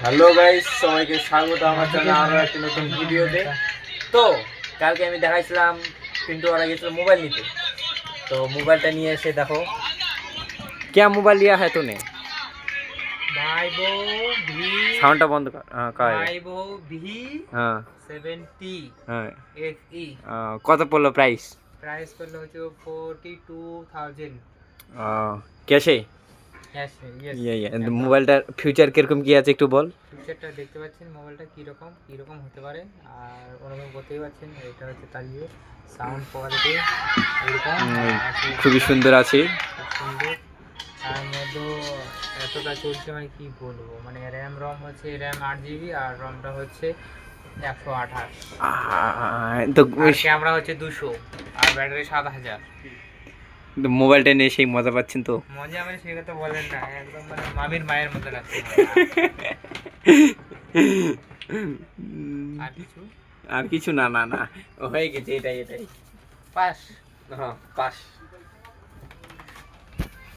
Hello guys, সবাইকে স্বাগত আমার চ্যানেলে আরো একটা নতুন ভিডিওতে। তো কালকে আমি দেখাইছিলাম পিন্টু ওরা গেছিল মোবাইল নিতে। তো মোবাইলটা নিয়ে এসে দেখো क्या मोबाइल लिया है तूने। वाइवो भी साउंडটা বন্ধ কর। হ্যাঁ কয় वाइवो भी হ্যাঁ 70 হ্যাঁ FE কত পড়লো প্রাইস? प्राइस করলো হচ্ছে 42,000 कैसे यस यस ये মোবাইলটার ফিউচার কিরকম কি আছে একটু বল। ফিচারটা দেখতে পাচ্ছেন মোবাইলটা কীরকম হতে পারে আর অনুভব করতেই পারছেন। এটা হচ্ছে তার সাউন্ড কোয়ালিটি এরকম খুবই সুন্দর আছে। খুব সুন্দর। তার মধ্যে এতটা চলছে মানে কি বলবো, মানে র্যাম রম হচ্ছে র্যাম 8 GB আর রমটা হচ্ছে 128 তো আর ক্যামেরা হচ্ছে 200 আর ব্যাটারি 7000। মোবাইলটা নিয়ে সেই মজা পাচ্ছেন তো? মজা মানে সে কথা বলেন না, একদম মানে মামির মায়ের মতো লাগছে। আর কিছু আর কিছু না না না হয়ে গেছে, এটাই এটাই পাস হ্যাঁ পাস।